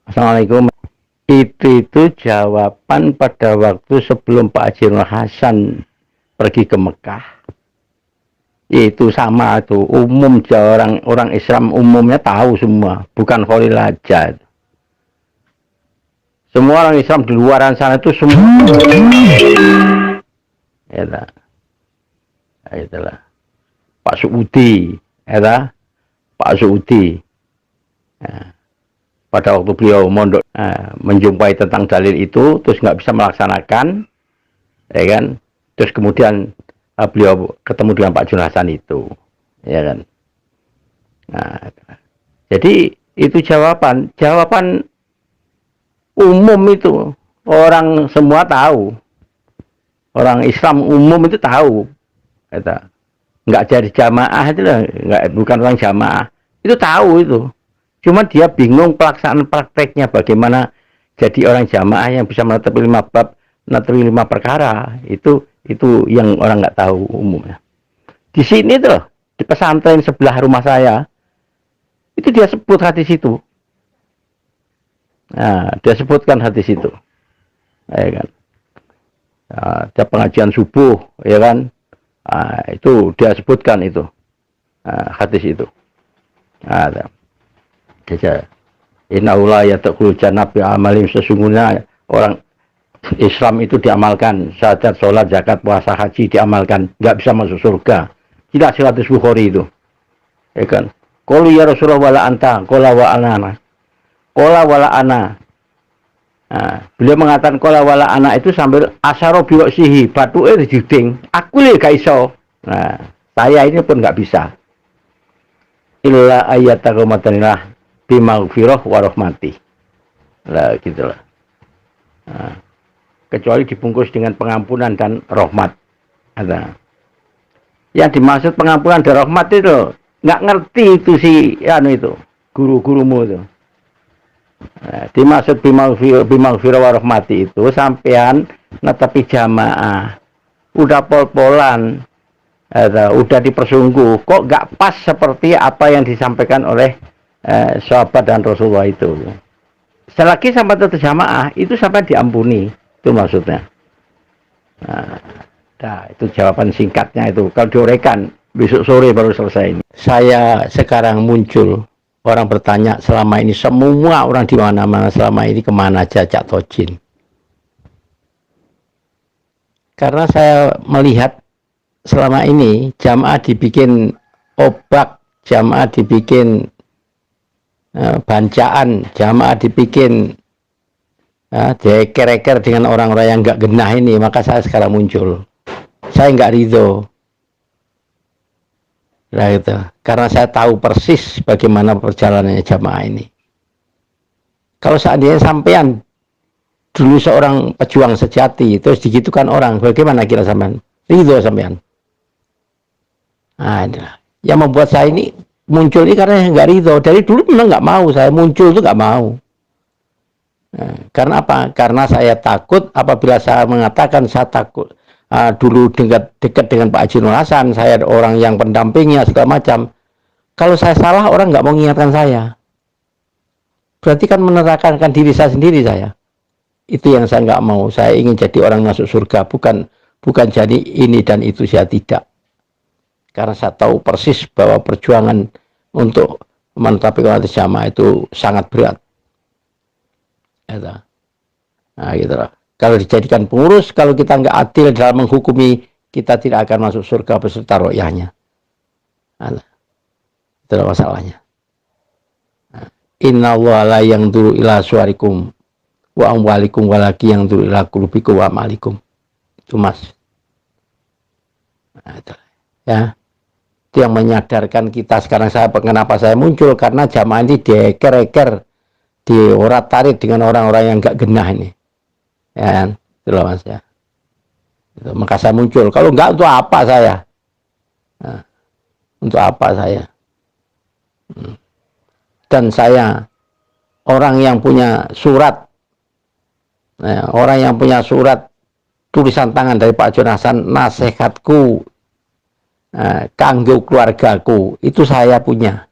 Assalamualaikum. Itu jawaban pada waktu sebelum Pak Haji Nur Hasan pergi ke Mekah. Itu sama tuh, umum orang Islam umumnya tahu semua, bukan Khalil aja. Semua orang Islam di luaran sana itu semua. Ya, itulah. Pak Suudi, ya, Pak Suudi. Ya. Pada waktu beliau mondok menjumpai tentang dalil itu, terus nggak bisa melaksanakan, ya kan? Terus kemudian beliau ketemu dengan Pak Jun Hasan itu, ya kan? Nah, jadi itu jawaban umum itu, orang semua tahu, orang Islam umum itu tahu, kata. Nggak jadi jamaah itu lah, bukan orang jamaah, itu tahu itu. Cuma dia bingung pelaksanaan prakteknya bagaimana jadi orang jamaah yang bisa menetapi 5 bab, menetapi 5 perkara. Itu yang orang nggak tahu umumnya. Di sini tuh, di pesantren sebelah rumah saya, itu dia sebut hadis itu. Nah, dia sebutkan hadis itu. Ya kan? Nah, ada pengajian subuh, ya kan? Nah, itu dia sebutkan itu. Hadis itu. Nah, dia innaullah yadkhulul jannah bi amalim, sesungguhnya orang Islam itu diamalkan, syahadat, sholat, zakat, puasa, haji diamalkan, nggak bisa masuk surga. Jelas hadis Bukhari itu, ya kan? Qalu ya Rasulullah wala anta, qala wa ana. Qala wala ana. Nah, beliau mengatakan qala wala ana itu sambil asyara bi sihi, batuke dijiding. Aku le gak iso. Nah, saya ini pun nggak bisa. Illa ayyataghamatanillah bimaghfirah wa rahmati. Lah gitulah. Nah, kecuali dibungkus dengan pengampunan dan rahmat. Ada. Yang dimaksud pengampunan dan rahmat itu nggak ngerti itu si itu guru-gurumu itu. Nah, dimaksud bimaghfirah wa rahmati itu sampean netepi jamaah. Udah pol-polan. Udah dipersungguh. Kok nggak pas seperti apa yang disampaikan oleh sahabat dan Rasulullah itu. Selagi sampai tetap jamaah itu sampai diampuni, itu maksudnya. Nah, itu jawaban singkatnya itu. Kalau diorekan besok sore baru selesai ini. Saya sekarang muncul, orang bertanya selama ini semua orang di mana-mana selama ini kemana aja Cak Tojin. Karena saya melihat selama ini jamaah dibikin obak, jamaah dibikin bancaan, jamaah dibikin deker-deker dengan orang-orang yang nggak genah ini, maka saya sekarang muncul. Saya nggak ridho. Nah, gitu. Karena saya tahu persis bagaimana perjalanannya jamaah ini. Kalau seandainya sampean dulu seorang pejuang sejati, terus digitukan orang, bagaimana kira sampean? Ridho sampean? Nah, yang membuat saya ini muncul ini karena nggak ridho. Dari dulu memang nggak mau, saya muncul itu nggak mau. Nah, karena apa? Karena saya takut apabila saya mengatakan saya takut dulu dekat dengan Pak Haji Nur Hasan, saya orang yang pendampingnya segala macam. Kalau saya salah orang nggak mau mengingatkan saya. Berarti kan menerakakan diri saya sendiri saya. Itu yang saya nggak mau. Saya ingin jadi orang masuk surga, bukan jadi ini dan itu, saya tidak. Karena saya tahu persis bahwa perjuangan untuk menetapi kalimat jamaah itu sangat berat. Nah, gitu lah. Kalau dijadikan pengurus, kalau kita nggak adil dalam menghukumi, kita tidak akan masuk surga beserta royahnya. Nah, itulah masalahnya. Inna Allah la yang dulu ila suarikum wa amwalikum walaki yang dulu ila kulubikum wa amalikum. Itu mas. Nah, itu. Ya. Itu yang menyadarkan kita sekarang. Kenapa saya muncul, karena jamaah ini deker-deker, diorat-tarik dengan orang-orang yang gak genah ini, ya kan? Itulah mas ya. Itu, maka saya muncul. Kalau enggak, untuk apa saya? Nah, untuk apa saya? Dan saya orang yang punya surat, orang yang punya surat tulisan tangan dari Pak Jun Hasan, nasihatku kanggo keluargaku, itu saya punya.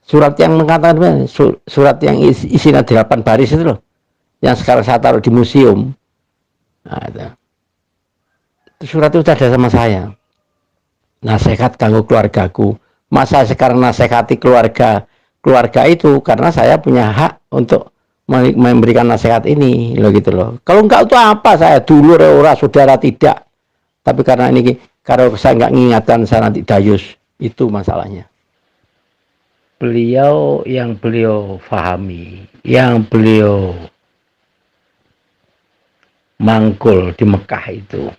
Surat yang mengatakan surat yang isinya 8 baris itu loh, yang sekarang saya taruh di museum. Nah, surat itu ada sama saya. Nasihat kanggo keluargaku. Masa sekarang nasihati keluarga itu karena saya punya hak untuk memberikan nasihat ini loh gitu loh. Kalau enggak itu apa, saya dulu ora saudara tidak. Tapi karena ini kalau saya enggak mengingatkan saya nanti dayus, itu masalahnya. Beliau yang beliau fahami, yang beliau mangkul di Mekah itu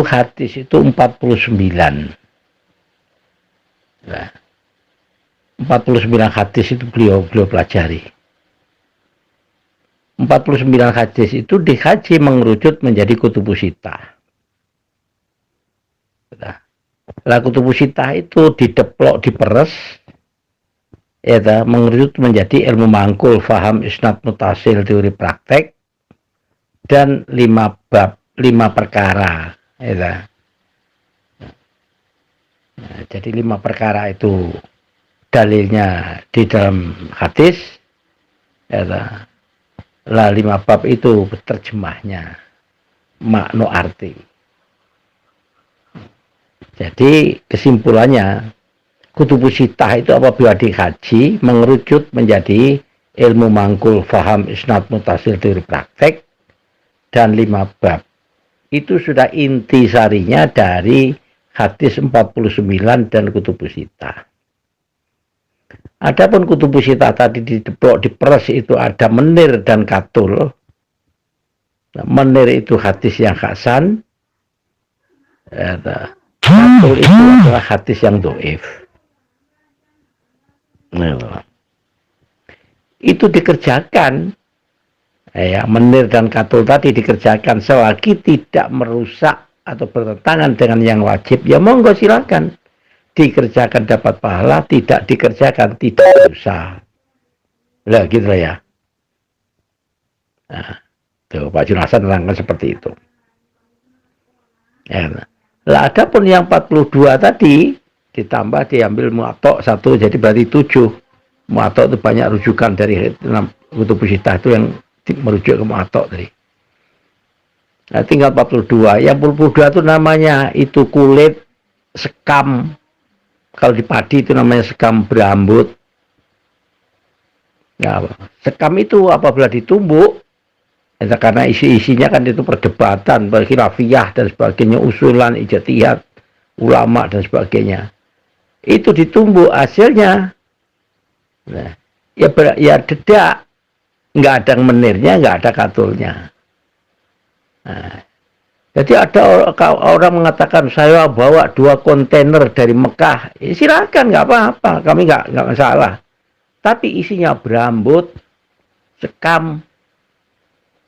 hadis itu 49. Nah, 49 hadis itu beliau pelajari. 49 hadis itu dikaji mengerucut menjadi kutubus sittah. Lah kutubus sittah itu dideplok, diperes, ya, mengerucut menjadi ilmu mangkul, faham, isnad, mutasil, teori praktek, dan 5 bab, 5 perkara, ya. Nah, jadi 5 perkara itu dalilnya di dalam hadis, ya. Lah 5 bab itu terjemahnya, makna arti. Jadi kesimpulannya, kutubus sittah itu apabila dikaji mengerucut menjadi ilmu mangkul, faham, isnad, mutasil, teori praktek, dan 5 bab. Itu sudah inti sarinya dari hadis 49 dan kutubus sittah. Adapun kutubus sittah tadi dideplok, diperes itu ada menir dan katul. Nah, menir itu hadis yang hasan. Katul itu adalah hadis yang dhaif. Nah, itu dikerjakan, ya, menir dan katul tadi dikerjakan selagi tidak merusak atau bertentangan dengan yang wajib, ya monggo silakan dikerjakan dapat pahala, tidak dikerjakan tidak dosa. Lah gitu lah ya. Nah, tuh Pak Junasan terangkan seperti itu. Ya, lah adapun yang 42 tadi ditambah diambil muatok 1, jadi berarti 7. Muatok itu banyak rujukan dari kutubus sittah itu yang merujuk ke muatok tadi. Nah, tinggal 42. Yang 42 itu namanya itu kulit sekam. Kalau di padi itu namanya sekam berambut. Nah, sekam itu apabila ditumbuk, ya, karena isi-isinya kan itu perdebatan, khilafiyah dan sebagainya, usulan, ijtihad, ulama dan sebagainya. Itu ditumbuk hasilnya. Nah, ya dedak, nggak ada menirnya, nggak ada katulnya. Nah, jadi ada orang mengatakan saya bawa 2 kontainer dari Mekah, ya, silakan, nggak apa-apa, kami nggak masalah. Tapi isinya berambut, sekam.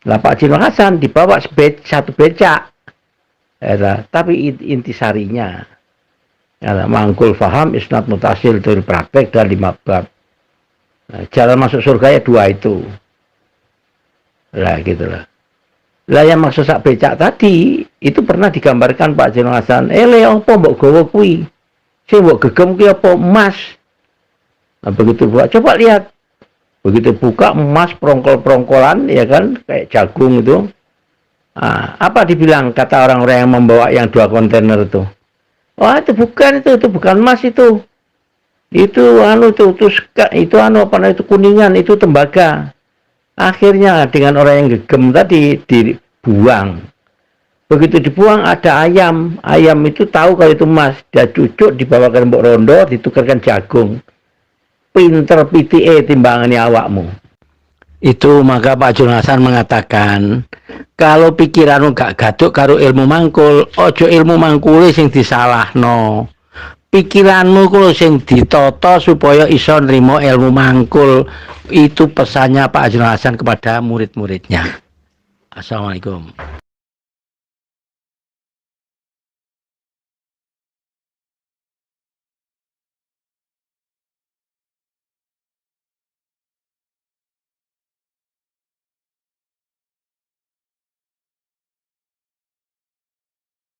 Lah Pak Jino Hasan dibawa 1 becak, ya, tapi intisarinya, ya, mangkul, faham, isnad, mutasil, teori praktek, dan 5 bab. Nah, jalan masuk surga ya 2 itu. Lah gitulah. Lah yang maksud sak becak tadi itu pernah digambarkan Pak Jino Hasan, le apa mbok gowo kuwi? Sing mbok gegem kuwi apa emas? Nah begitu buka, coba lihat. Begitu buka emas perongkol-perongkolan, ya kan, kayak jagung itu. Nah, apa dibilang kata orang-orang yang membawa yang 2 kontainer itu? Wah, itu bukan emas itu. Itu kuningan, itu tembaga. Akhirnya dengan orang yang gegem tadi dibuang. Begitu dibuang ada ayam itu tahu kalau itu emas, dia cucuk dibawakan mbok rondo, ditukarkan jagung. Pinter PTE timbangannya awakmu. Itu maka Pak Junasan mengatakan, kalau pikiranmu gak gaduk karo ilmu mangkul, ojo ilmu mangkule sing disalahno. Pikiranmu kulo sing ditata supaya iso nrimo ilmu mangkul. Itu pesannya Pak Junasan kepada murid-muridnya. Assalamualaikum.